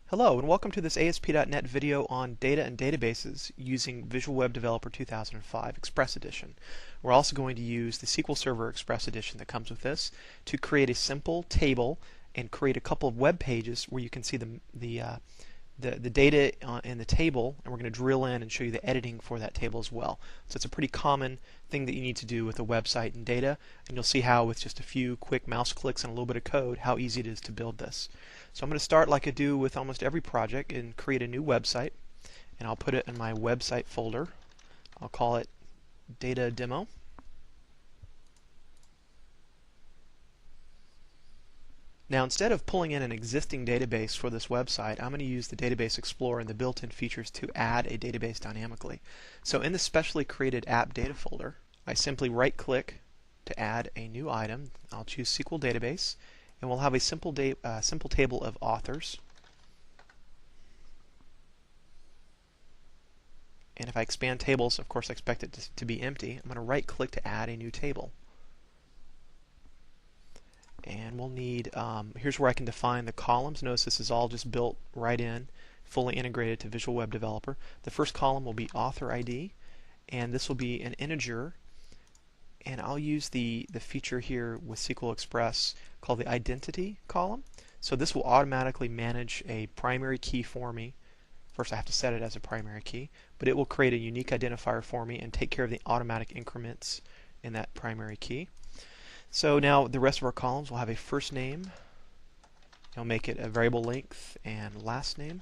Hello and welcome to this ASP.NET video on data and databases using Visual Web Developer 2005 Express Edition. We're also going to use the SQL Server Express Edition that comes with this to create a simple table and create a couple of web pages where you can see the data in the table, and we're going to drill in and show you the editing for that table as well. So it's a pretty common thing that you need to do with a website and data, and you'll see how with just a few quick mouse clicks and a little bit of code how easy it is to build this. So I'm going to start like I do with almost every project and create a new website, and I'll put it in my website folder. I'll call it Data Demo. Now, instead of pulling in an existing database for this website, I'm going to use the Database Explorer and the built-in features to add a database dynamically. So in the specially created app data folder, I simply right-click to add a new item. I'll choose SQL Database, and we'll have a simple table of authors. And if I expand tables, of course I expect it to be empty. I'm going to right-click to add a new table. And we'll need, here's where I can define the columns. Notice this is all just built right in, fully integrated to Visual Web Developer. The first column will be author ID, and this will be an integer. And I'll use the feature here with SQL Express called the identity column. So this will automatically manage a primary key for me. First I have to set it as a primary key, but it will create a unique identifier for me and take care of the automatic increments in that primary key. So now the rest of our columns will have a first name. I'll make it a variable length, and last name.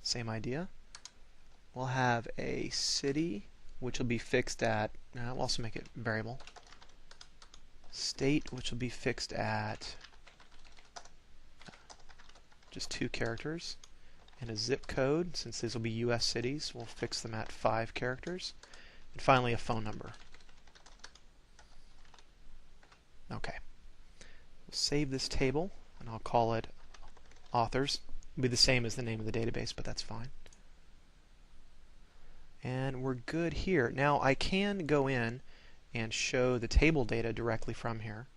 Same idea. We'll have a city, which will be fixed at, we'll also make it variable. State, which will be fixed at just 2 characters. And a zip code, since these will be US cities, we'll fix them at 5 characters. And finally a phone number. Okay. We'll save this table, and I'll call it authors. It'll be the same as the name of the database, but that's fine. And we're good here. Now I can go in and show the table data directly from here.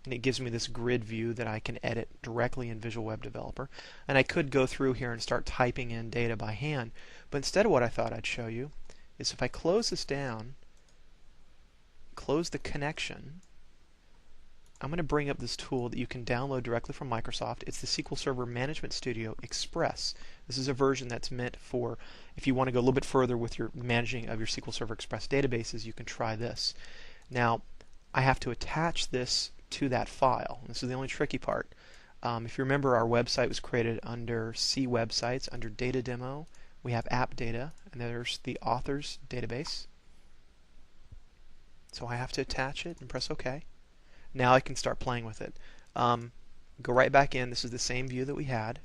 And it gives me this grid view that I can edit directly in Visual Web Developer. And I could go through here and start typing in data by hand. But instead of what I thought I'd show you is if I close this down, close the connection, I'm going to bring up this tool that you can download directly from Microsoft. It's the SQL Server Management Studio Express. This is a version that's meant for if you want to go a little bit further with your managing of your SQL Server Express databases, you can try this. Now, I have to attach this to that file. This is the only tricky part. If you remember, our website was created under C Websites, under Data Demo. We have App Data, and there's the authors database. So I have to attach it and press OK. Now I can start playing with it. Go right back in. This is the same view that we had.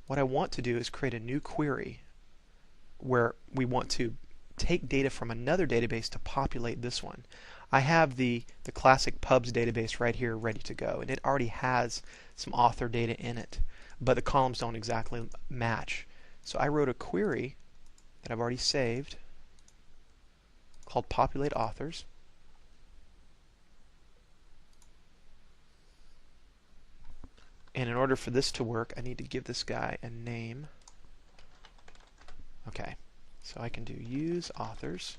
What I want to do is create a new query where we want to take data from another database to populate this one. I have the classic pubs database right here ready to go, and it already has some author data in it, but the columns don't exactly match. So I wrote a query that I've already saved called populate authors. And in order for this to work, I need to give this guy a name. Okay, so I can do use authors.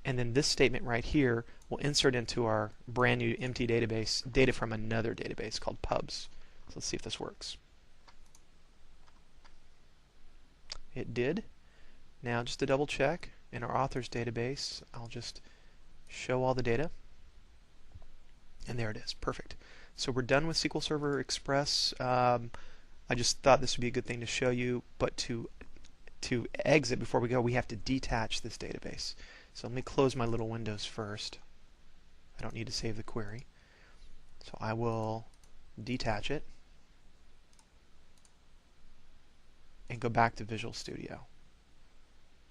And then this statement right here will insert into our brand new empty database data from another database called pubs. So let's see if this works. It did. Now just to double check, in our authors database, I'll just show all the data. And there it is. Perfect. So we're done with SQL Server Express. I just thought this would be a good thing to show you, but to exit before we go, we have to detach this database. So let me close my little windows first. I don't need to save the query. So I will detach it and go back to Visual Studio.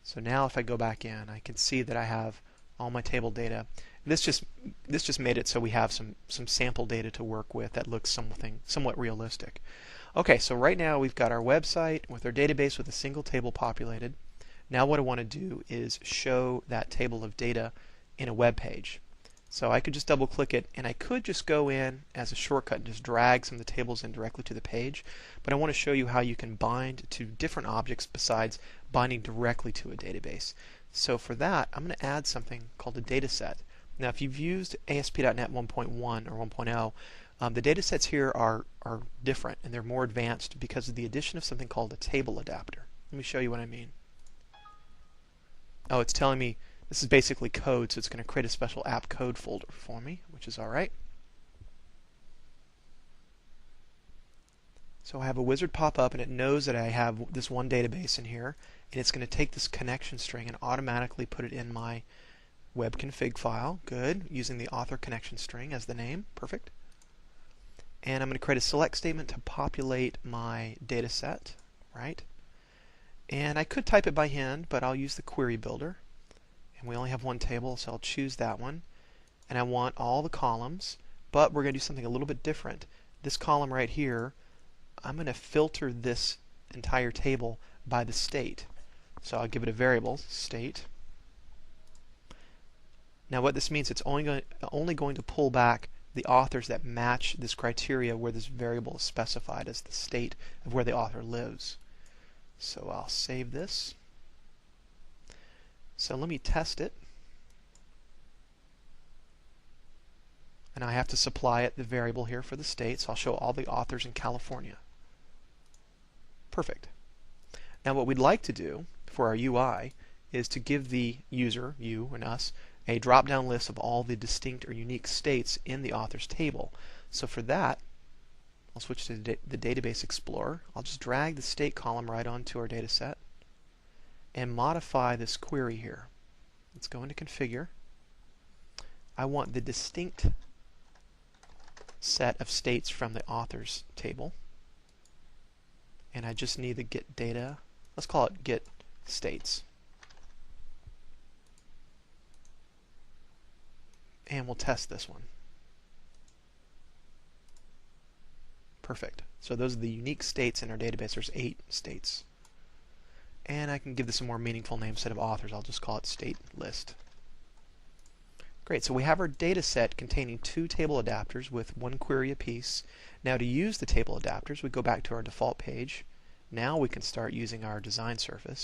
So now if I go back in, I can see that I have all my table data. This just made it so we have some sample data to work with that looks somewhat realistic. Okay, so right now we've got our website with our database with a single table populated. Now what I want to do is show that table of data in a web page. So I could just double click it, and I could just go in as a shortcut and just drag some of the tables in directly to the page. But I want to show you how you can bind to different objects besides binding directly to a database. So for that, I'm going to add something called a data set. Now if you've used ASP.NET 1.1 or 1.0, the data sets here are different, and they're more advanced because of the addition of something called a table adapter. Let me show you what I mean. Oh, it's telling me this is basically code, so it's going to create a special app code folder for me, which is alright. So I have a wizard pop up, and it knows that I have this one database in here, and it's going to take this connection string and automatically put it in my web config file. Good, using the author connection string as the name. Perfect. And I'm going to create a select statement to populate my data set, right? And I could type it by hand, but I'll use the query builder. And we only have one table, so I'll choose that one. And I want all the columns, but we're going to do something a little bit different. This column right here, I'm going to filter this entire table by the state. So I'll give it a variable, state. Now what this means, it's only going to pull back the authors that match this criteria where this variable is specified as the state of where the author lives. So I'll save this. So let me test it. And I have to supply it the variable here for the state, so I'll show all the authors in California. Perfect. Now what we'd like to do for our UI is to give the user, you and us, a drop-down list of all the distinct or unique states in the authors table. So for that, I'll switch to the Database Explorer. I'll just drag the state column right onto our data set and modify this query here. Let's go into Configure. I want the distinct set of states from the authors table. And I just need the get data. Let's call it get states. And we'll test this one. Perfect. So those are the unique states in our database. There's 8 states. And I can give this a more meaningful name instead of authors. I'll just call it state list. Great. So we have our data set containing 2 table adapters with 1 query apiece. Now to use the table adapters, we go back to our default page. Now we can start using our design surface.